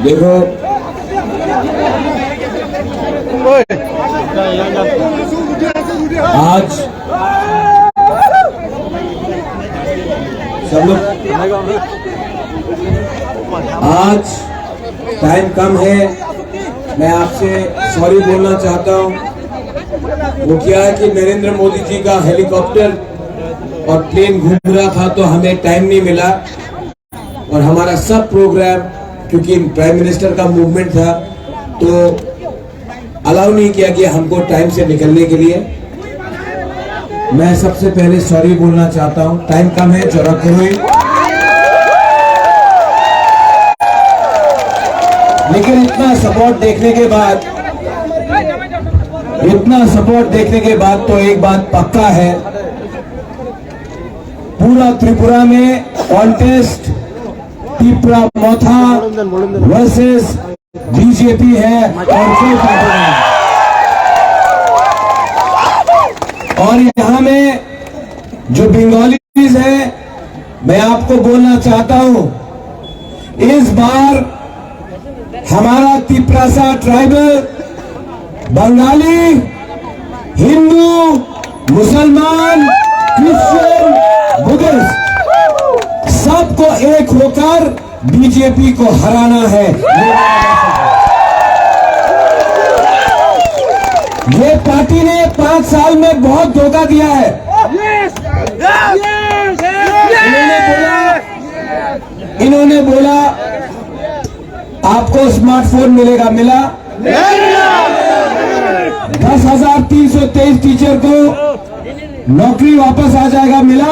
देखो, आज सब लोग, आज टाइम कम है, मैं आपसे सॉरी बोलना चाहता हूँ। वो क्या है कि नरेंद्र मोदी जी का हेलीकॉप्टर और प्लेन घूम रहा था तो हमें टाइम नहीं मिला, और हमारा सब प्रोग्राम क्योंकि प्राइम मिनिस्टर का मूवमेंट था तो अलाउ नहीं किया गया हमको टाइम से निकलने के लिए। मैं सबसे पहले सॉरी बोलना चाहता हूं, टाइम कम है, जरा करो। लेकिन इतना सपोर्ट देखने के बाद तो एक बात पक्का है, पूरा त्रिपुरा में कॉन्टेस्ट त्रिपुरा मोथा वर्सेस बीजेपी है और कोई पार्टी नहीं। और यहां में जो बंगालीज है, मैं आपको बोलना चाहता हूं, इस बार हमारा तिपरासा ट्राइबल बंगाली, हिंदू, मुसलमान, क्रिश्चियन, बुद्धिस्ट सबको एक होकर बीजेपी को हराना है। ये पार्टी ने 5 साल में बहुत धोखा दिया है। इन्होंने बोला आपको स्मार्टफोन मिलेगा, मिला? 10,323 टीचर को नौकरी वापस आ जाएगा, मिला?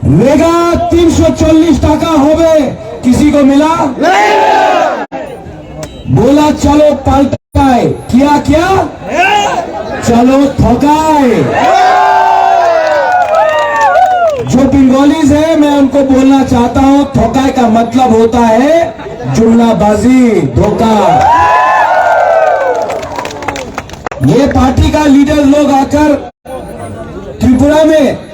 रेगा 340 टाका हो गए, किसी को मिला? बोला चलो पलटाए, किया क्या? चलो ठोकाए। जो बंगालीज है मैं उनको बोलना चाहता हूं, ठोकाए का मतलब होता है जुमलाबाजी, धोखा। ये पार्टी का लीडर लोग आकर त्रिपुरा में,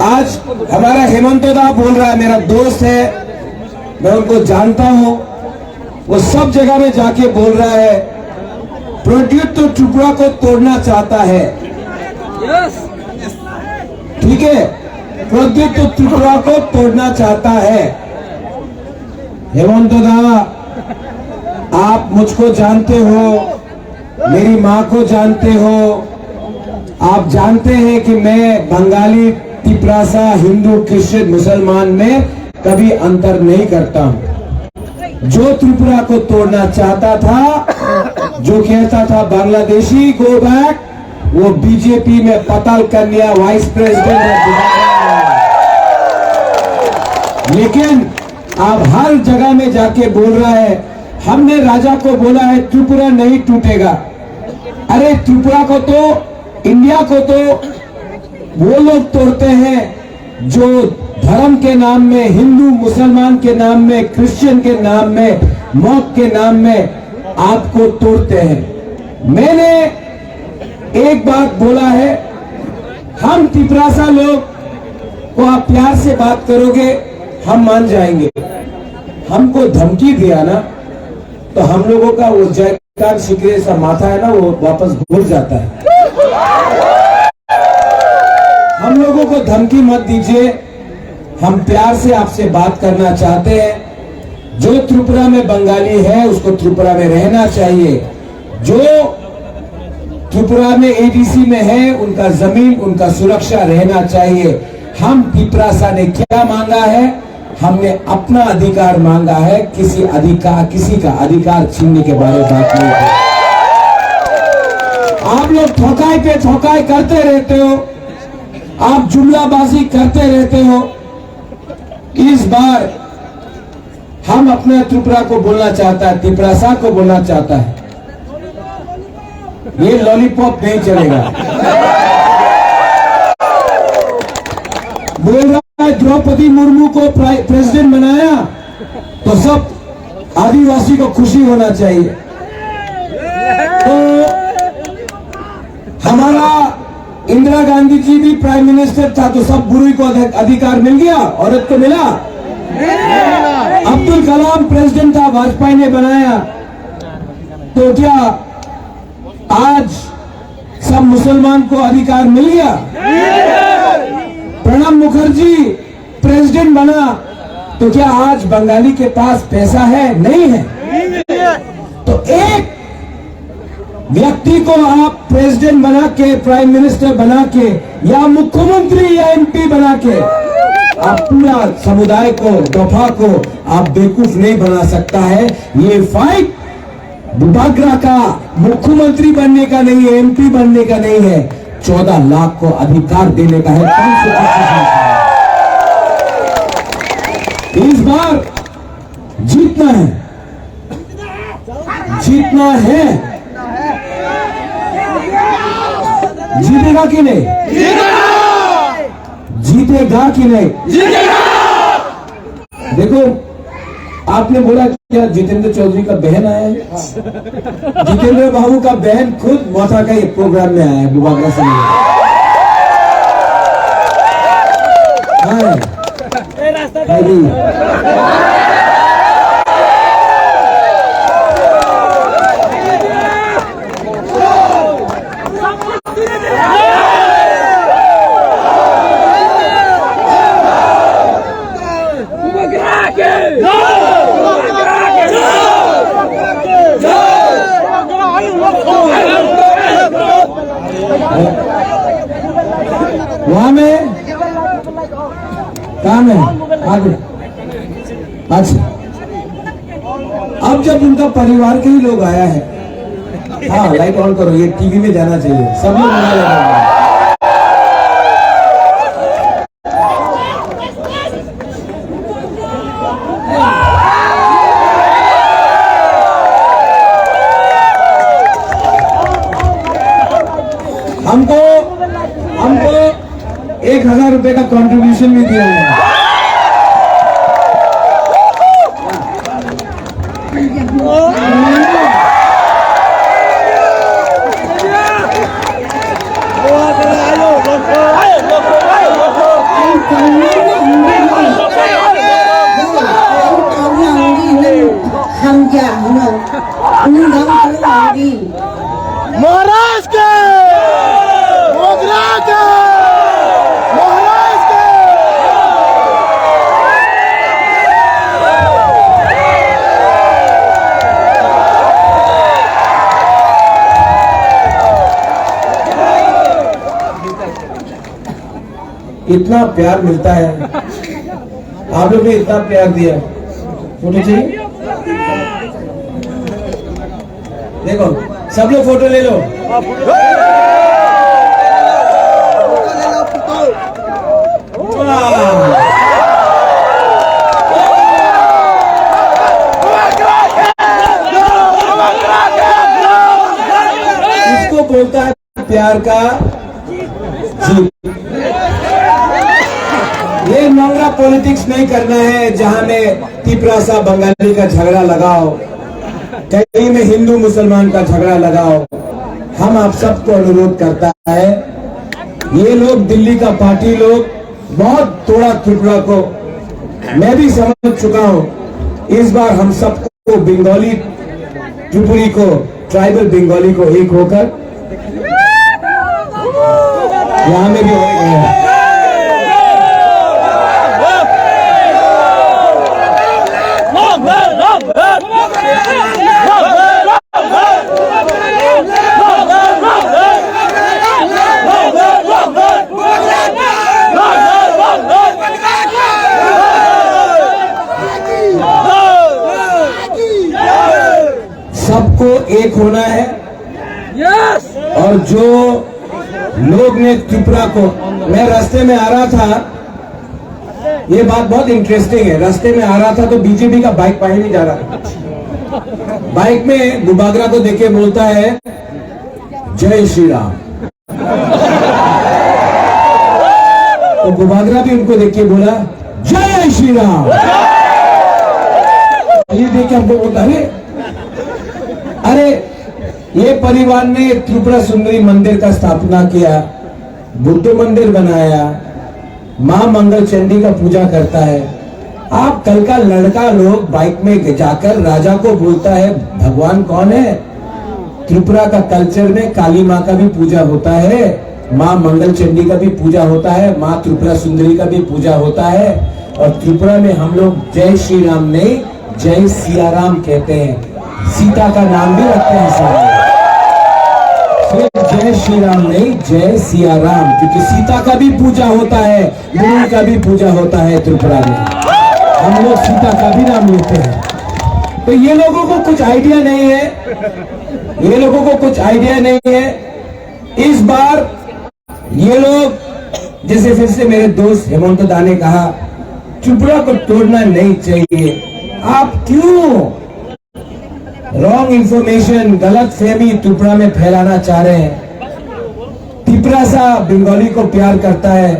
आज हमारा हेमंत दा बोल रहा है, मेरा दोस्त है, मैं उनको जानता हूं, वो सब जगह में जाके बोल रहा है प्रोड्यूट तो त्रिपुरा को तोड़ना चाहता है। ठीक है, प्रोड्यूट तो त्रिपुरा को तोड़ना चाहता है। हेमंत दा, आप मुझको जानते हो, मेरी माँ को जानते हो, आप जानते हैं कि मैं बंगाली, तिपरासा, हिंदू, क्रिश्चियन, मुसलमान में कभी अंतर नहीं करता हूं। जो त्रिपुरा को तोड़ना चाहता था, जो कहता था बांग्लादेशी गो बैक, वो बीजेपी में पताल कन्या वाइस प्रेसिडेंट है। लेकिन अब हर जगह में जाके बोल रहा है, हमने राजा को बोला है त्रिपुरा नहीं टूटेगा। अरे त्रिपुरा को तो, इंडिया को तो वो लोग तोड़ते हैं जो धर्म के नाम में, हिंदू मुसलमान के नाम में, क्रिश्चियन के नाम में, मौत के नाम में आपको तोड़ते हैं। मैंने एक बात बोला है, हम तिपरासा लोग को आप प्यार से बात करोगे हम मान जाएंगे। हमको धमकी दिया ना तो हम लोगों का वो जयकार शिकरे सा माथा है ना, वो वापस घुल जाता है। हम लोगों को धमकी मत दीजिए, हम प्यार से आपसे बात करना चाहते हैं। जो त्रिपुरा में बंगाली है उसको त्रिपुरा में रहना चाहिए, जो त्रिपुरा में एडीसी में है उनका जमीन, उनका सुरक्षा रहना चाहिए। हम तिपरासा ने क्या मांगा है? हमने अपना अधिकार मांगा है, किसी का अधिकार छीनने के बारे में बात नहीं है। आप लोग ठोकाई पे ठोकाई करते रहते हो, आप जुमलाबाजी करते रहते हो। इस बार हम अपने त्रिपुरा को बोलना चाहता है, तिपरासा को बोलना चाहता है, ये लॉलीपॉप नहीं चलेगा। बोल रहा है द्रौपदी मुर्मू को प्रेसिडेंट बनाया तो सब आदिवासी को खुशी होना चाहिए। तो हमारा इंदिरा गांधी जी भी प्राइम मिनिस्टर था तो सब बुरी को अधिकार मिल गया, औरत को मिला? अब्दुल कलाम प्रेसिडेंट था, वाजपेयी ने बनाया, तो क्या आज सब मुसलमान को अधिकार मिल गया? प्रणब मुखर्जी प्रेसिडेंट बना, तो क्या आज बंगाली के पास पैसा है? नहीं है। तो एक व्यक्ति को आप प्रेसिडेंट बना के, प्राइम मिनिस्टर बना के, या मुख्यमंत्री या एमपी बना के, आप पूरा समुदाय को, दफा को आप बेवकूफ नहीं बना सकता है। ये फाइट बुबागरा का मुख्यमंत्री बनने का नहीं है, एमपी बनने का नहीं है, 14 लाख को अधिकार देने का है। 525 इस बार जीतना है, जीतना है। जीतेगा कि नहीं? जीतेगा कि नहीं? देखो, आपने बोला क्या जितेंद्र चौधरी का बहन आया है? जितेंद्र बाबू का बहन खुद मौसा का एक प्रोग्राम में आया है, बुबागरा से वहां में काम है आगे। अच्छा, अब जब उनका परिवार के ही लोग आया है, हाँ लाइट ऑन करो, ये टीवी में जाना चाहिए, सब लोग बना लेंगे। हमको 1000 रुपए का कंट्रीब्यूशन भी दिया है। महाराज के इतना प्यार मिलता है, आप लोग ने इतना प्यार दिया। फोटो चाहिए? देखो, सब लोग फोटो ले लो। इसको बोलता है प्यार का जीत। ये नंगा पॉलिटिक्स नहीं करना है, जहां में तिपरासा बंगाली का झगड़ा लगाओ, कहीं में हिंदू मुसलमान का झगड़ा लगाओ। हम आप सबको अनुरोध करता है, ये लोग दिल्ली का पार्टी लोग बहुत तोड़ा त्रिपुरा को, मैं भी समझ चुका हूं। इस बार हम सबको बंगाली त्रिपुरी को, ट्राइबल बंगाली को एक होकर यहां में भी होगा। सबको एक होना है। यस। और जो लोग ने त्रिपुरा को, मैं रास्ते में आ रहा था, ये बात बहुत इंटरेस्टिंग है, रास्ते में आ रहा था तो बीजेपी का बाइक पाही नहीं जा रहा, बाइक में बुबागरा को देखे बोलता है जय श्री राम, तो बुबागरा भी उनको देख के बोला जय श्री राम। ये देख के हमको बोलता है अरे ये परिवार ने त्रिपुरा सुंदरी मंदिर का स्थापना किया, बुद्ध मंदिर बनाया, मां मंगल चंडी का पूजा करता है, आप कल का लड़का लोग बाइक में जाकर राजा को बोलता है भगवान कौन है। त्रिपुरा का कल्चर में काली माँ का भी पूजा होता है, माँ मंगल चंडी का भी पूजा होता है, माँ त्रिपुरा सुंदरी का भी पूजा होता है। और त्रिपुरा में हम लोग जय श्री राम नहीं जय सिया राम कहते हैं। सीता का नाम भी रखते हैं सामने, सिर्फ जय श्री राम नहीं जय सिया राम, क्योंकि सीता का भी पूजा होता है, मुनि का भी पूजा होता है त्रिपुरा में। हम लोग सीता का भी नाम लेते हैं। तो ये लोगों को कुछ आइडिया नहीं है, ये लोगों को कुछ आइडिया नहीं है। इस बार ये लोग जैसे फिर से मेरे दोस्त हेमंत दा ने कहा त्रिपुरा को तोड़ना नहीं चाहिए। आप क्यों रॉन्ग इंफॉर्मेशन, गलत फहमी त्रिपुरा में फैलाना चाह रहे हैं। त्रिपुरासा बंगाली को प्यार करता है,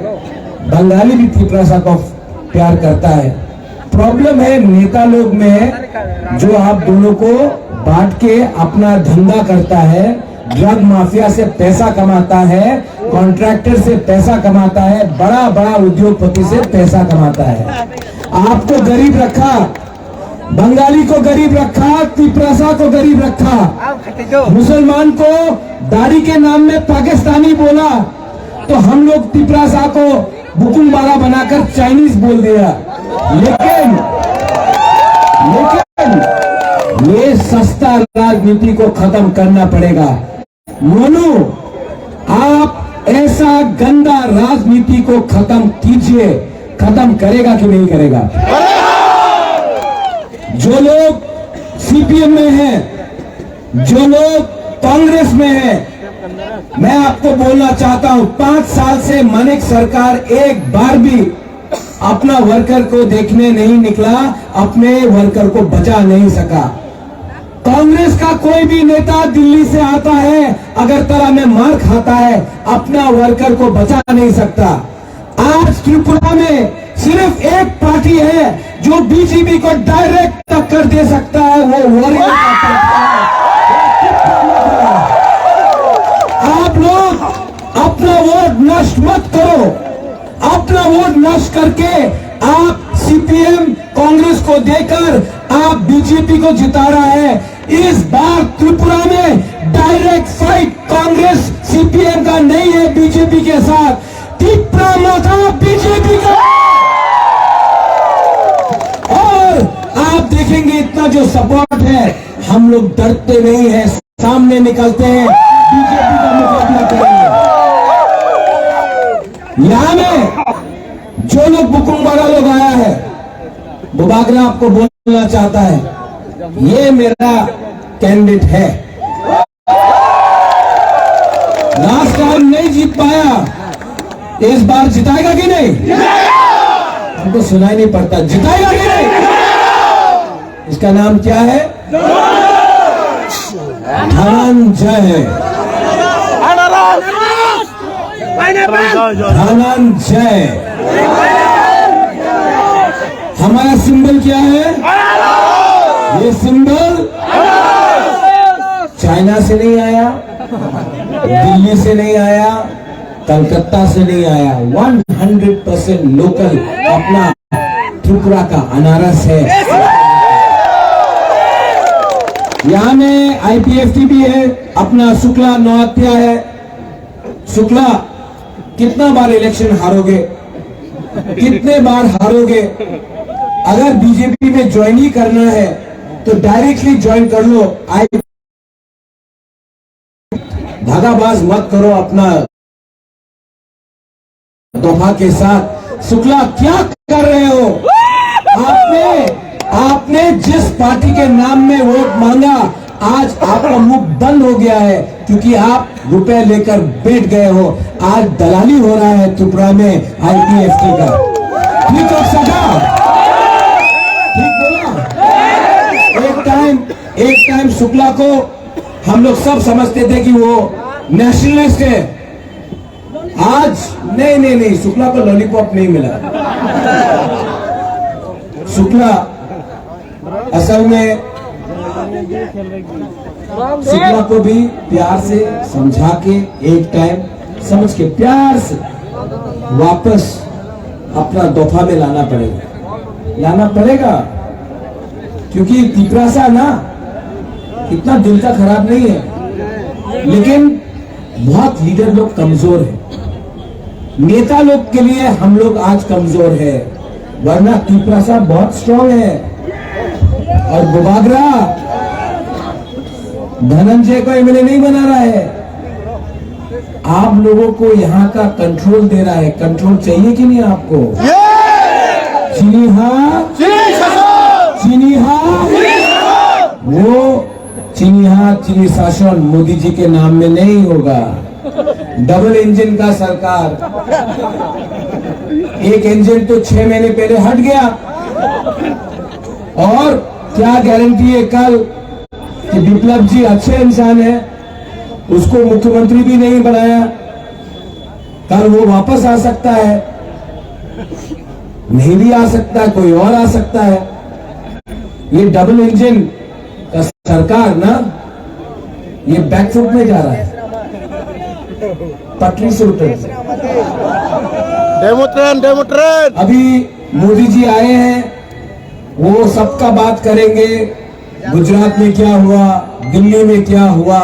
बंगाली भी त्रिपुरासा को प्यार करता है। प्रॉब्लम है नेता लोग में, जो आप दोनों को बांट के अपना धंधा करता है, ड्रग माफिया से पैसा कमाता है, कॉन्ट्रैक्टर से पैसा कमाता है, बड़ा बड़ा उद्योगपति से पैसा कमाता है। आपको गरीब रखा, बंगाली को गरीब रखा, त्रिपुरासा को गरीब रखा, मुसलमान को दाढ़ी के नाम में पाकिस्तानी बोला, तो हम लोग त्रिपुरासा को बुकुमबारा बनाकर चाइनीज बोल दिया। लेकिन ये सस्ता राजनीति को खत्म करना पड़ेगा। मोनू, आप ऐसा गंदा राजनीति को खत्म कीजिए। खत्म करेगा कि नहीं करेगा? जो लोग सीपीएम में हैं, जो लोग कांग्रेस में हैं, मैं आपको बोलना चाहता हूं 5 साल से मानिक सरकार एक बार भी अपना वर्कर को देखने नहीं निकला, अपने वर्कर को बचा नहीं सका। कांग्रेस का कोई भी नेता दिल्ली से आता है, अगरतला में मार खाता है, अपना वर्कर को बचा नहीं सकता। आज त्रिपुरा में सिर्फ एक पार्टी है जो बीजेपी को डायरेक्ट टक्कर दे सकता है, वो वॉरियर का पार्टी है। आप लोग अपना वोट नष्ट मत करो। अपना वोट नष्ट करके आप सीपीएम कांग्रेस को देकर आप बीजेपी को जिता रहा है। इस बार त्रिपुरा में डायरेक्ट फाइट कांग्रेस सीपीएम का नहीं है बीजेपी के साथ, त्रिपुरा माथा बीजेपी का। और आप देखेंगे इतना जो सपोर्ट है, हम लोग डरते नहीं है, सामने निकलते हैं, बीजेपी का मुकाबला करेंगे। यहां में जो लोग बुकुमबारा लोग आया है, बुबागरा आपको बोलना चाहता है, ये मेरा कैंडिडेट है। लास्ट टाइम नहीं जीत पाया, इस बार जिताएगा कि नहीं? हमको सुनाई नहीं पड़ता, जिताएगा कि नहीं? इसका नाम क्या है? धनंजय। धनंजय। हमारा सिंबल क्या है? ये सिंबल चाइना से नहीं आया, दिल्ली से नहीं आया, कलकत्ता से नहीं आया, 100% लोकल अपना त्रिपुरा का अनारस है। यहाँ में आईपीएफटी भी है, अपना शुक्ला नौहत्या है। शुक्ला, कितना बार इलेक्शन हारोगे? कितने बार हारोगे? अगर बीजेपी में ज्वाइन ही करना है तो डायरेक्टली ज्वाइन कर लो। धागाबाज मत करो अपना दोहा के साथ। शुक्ला, क्या कर रहे हो? आपने जिस पार्टी के नाम में वोट मांगा, आज आपका मुंह बंद हो गया है, क्योंकि आप रुपए लेकर बैठ गए हो। आज दलाली हो रहा है त्रिपुरा में आईपीएफटी का। ठीक है सजा? ठीक बोला? एक टाइम शुक्ला को हम लोग सब समझते थे कि वो नेशनलिस्ट है। आज नहीं, शुक्ला को लॉलीपॉप नहीं मिला। शुक्ला असल में शुक्ला को भी प्यार से समझा के, एक टाइम समझ के प्यार से वापस अपना दफा में लाना पड़ेगा। लाना पड़ेगा, क्योंकि तिपरासा ना इतना दिल का खराब नहीं है, लेकिन बहुत लीडर लोग कमजोर हैं। नेता लोग के लिए हम लोग आज कमजोर है, वरना तिपरासा बहुत स्ट्रांग है। और बुबागरा धनंजय को एमएलए नहीं बना रहा है, आप लोगों को यहाँ का कंट्रोल दे रहा है। कंट्रोल चाहिए कि नहीं आपको? चीनी हाँ, चीनी हाँ, वो चीनी हाँ चीनी शासन मोदी जी के नाम में नहीं होगा। डबल इंजन का सरकार, एक इंजन तो 6 महीने पहले हट गया, और क्या गारंटी है कल कि विप्लव जी अच्छे इंसान है, उसको मुख्यमंत्री भी नहीं बनाया, कल वो वापस आ सकता है, नहीं भी आ सकता, कोई और आ सकता है। ये डबल इंजन का सरकार ना, ये बैकफुट में जा रहा है, पटरी से उतर। Demo train. अभी मोदी जी आए हैं, वो सबका बात करेंगे। गुजरात में क्या हुआ, दिल्ली में क्या हुआ,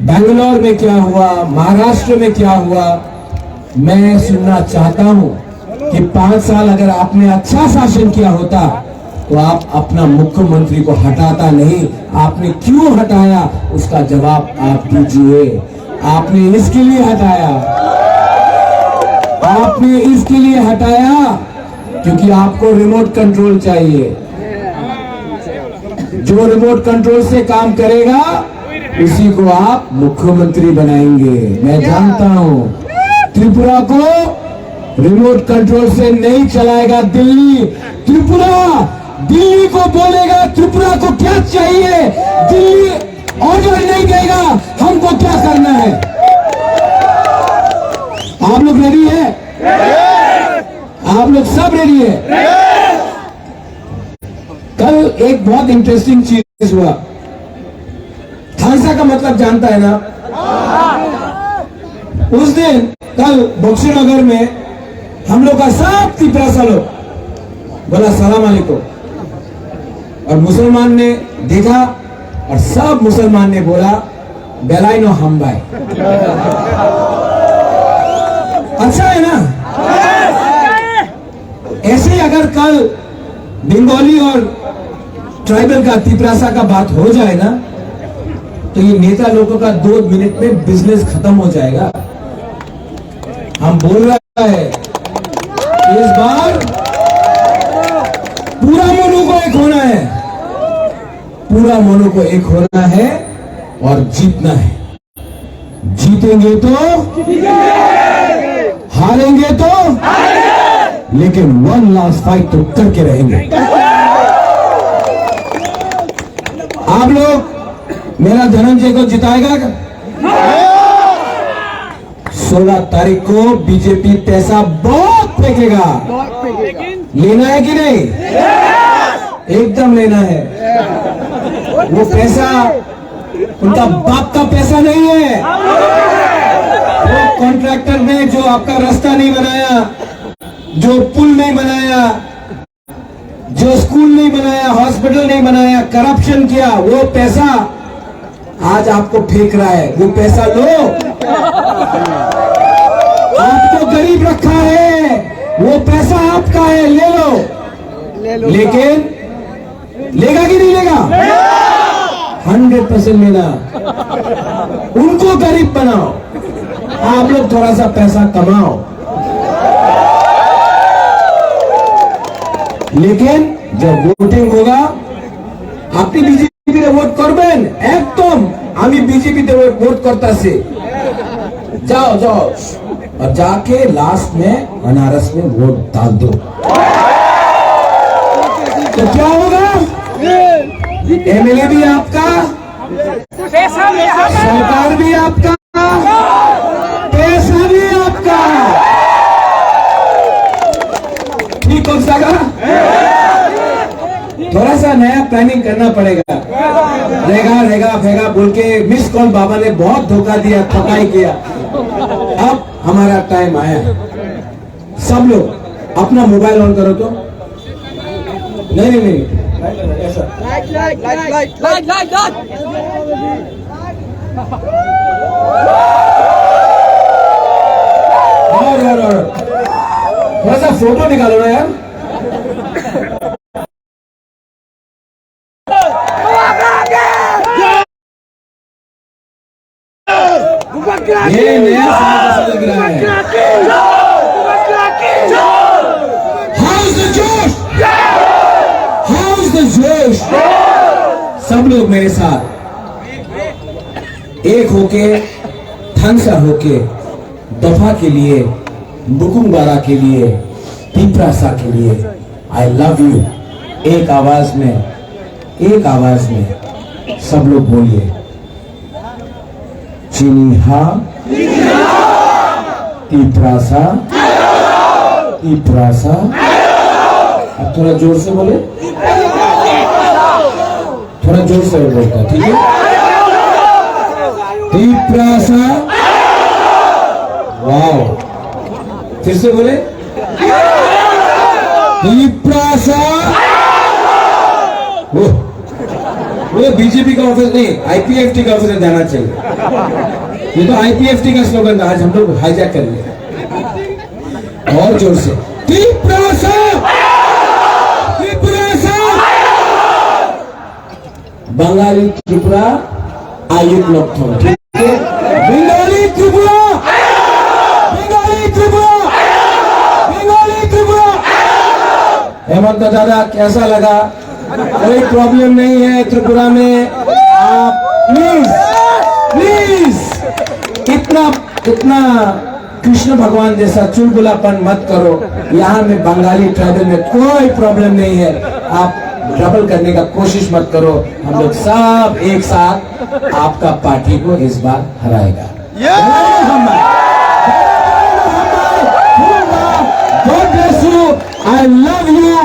बेंगलोर में क्या हुआ, महाराष्ट्र में क्या हुआ। मैं सुनना चाहता हूं कि 5 साल अगर आपने अच्छा शासन किया होता तो आप अपना मुख्यमंत्री को हटाता नहीं। आपने क्यों हटाया, उसका जवाब आप दीजिए। आपने इसके लिए हटाया, आपने इसके लिए हटाया क्योंकि आपको रिमोट कंट्रोल चाहिए। जो रिमोट कंट्रोल से काम करेगा उसी को आप मुख्यमंत्री बनाएंगे। मैं जानता हूं त्रिपुरा को रिमोट कंट्रोल से नहीं चलाएगा दिल्ली। त्रिपुरा दिल्ली को बोलेगा त्रिपुरा को क्या चाहिए, दिल्ली ऑर्डर नहीं देगा हमको क्या करना है। आप लोग रेडी है? आप लोग सब रेडी है? कल एक बहुत इंटरेस्टिंग चीज हुआ। थानसा का मतलब जानता है ना? उस दिन कल बक्सी नगर में हम लोग का सब तिपरासा लोग बोला सलाम अलैकुम, और मुसलमान ने देखा और सब मुसलमान ने बोला बेलाई नो हम भाई। अच्छा है ना? ऐसे ही अगर कल बंगाली और ट्राइबल का तिपरासा का बात हो जाए ना, तो ये नेता लोगों का 2 मिनट में बिजनेस खत्म हो जाएगा। हम बोल रहा है इस बार पूरा मोनू को एक होना है, पूरा मोनू को एक होना है और जीतना है। जीतेंगे तो हारेंगे तो लेकिन 1 लास्ट फाइट तो करके रहेंगे। आप लोग मेरा धनंजय को जिताएगा? 16 तारीख को बीजेपी पैसा बहुत फेंकेगा। लेना है कि नहीं? एकदम लेना है। वो पैसा उनका बाप का पैसा नहीं है। वो कॉन्ट्रैक्टर ने जो आपका रास्ता नहीं बनाया, जो पुल नहीं बनाया, जो स्कूल नहीं बनाया, हॉस्पिटल नहीं बनाया, करप्शन किया, वो पैसा आज आपको फेंक रहा है। वो पैसा लो, आपको गरीब रखा है, वो पैसा आपका है, ले लो। लेकिन लेगा कि नहीं लेगा? 100% लेना। उनको गरीब बनाओ, आप लोग थोड़ा सा पैसा कमाओ, लेकिन जब वोटिंग होगा আপনি বিজেপিতে ভোট করবেন, একদম আমি বিজেপিতে ভোट करता से जाओ जाओ और जाके लास्ट में अनारस में वोट डाल दो। तो क्या होगा? एमएलए भी आपका, सरकार भी आपका, पैसा भी आपका। ठीक हो सका? थोड़ा सा नया प्लानिंग करना पड़ेगा। रहेगा फेगा बोल के मिस कॉल बाबा ने बहुत धोखा दिया, ठकाई किया। अब हमारा टाइम आया। सब लोग अपना मोबाइल ऑन करो तो नहीं नहीं नहीं ऐसा और थोड़ा सा फोटो निकालो ना यार। ये नया साल लग रहा है। How's the जोश? How's the जोश? सब लोग मेरे साथ एक होके, थंसा होके, दफा के लिए, बुकुंबारा के लिए, पिपरासा के लिए, आई लव यू। एक आवाज में सब लोग बोलिए, चिन्हा पिपरासा पिपरासा। अब थोड़ा जोर से बोले, थोड़ा जोर से बोलता, ठीक है? पिपरासा। वाओ, फिर से बोले, पिपरासा। वो बीजेपी का ऑफिस नहीं, आईपीएफटी का ऑफिस जाना चाहिए। ये तो आईपीएफटी का स्लोगन था, आज हम लोग हाईजैक कर लिया। और जोर से, पिपरासा पिपरासा। बंगाली त्रिपुरा आयुक्त लोग थोड़ा, ठीक है? बंगाली त्रिपुरा, बंगाली त्रिपुरा, बंगाली त्रिपुरा। हेमंत दादा कैसा लगा? कोई प्रॉब्लम नहीं है त्रिपुरा में। आप प्लीज इतना कृष्ण भगवान जैसा चुलबुलापन मत करो। यहाँ में बंगाली ट्राइबल में कोई प्रॉब्लम नहीं है। आप डबल करने का कोशिश मत करो। हम लोग सब एक साथ आपका पार्टी को इस बार हराएगा। God bless you. I love you.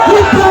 Keep the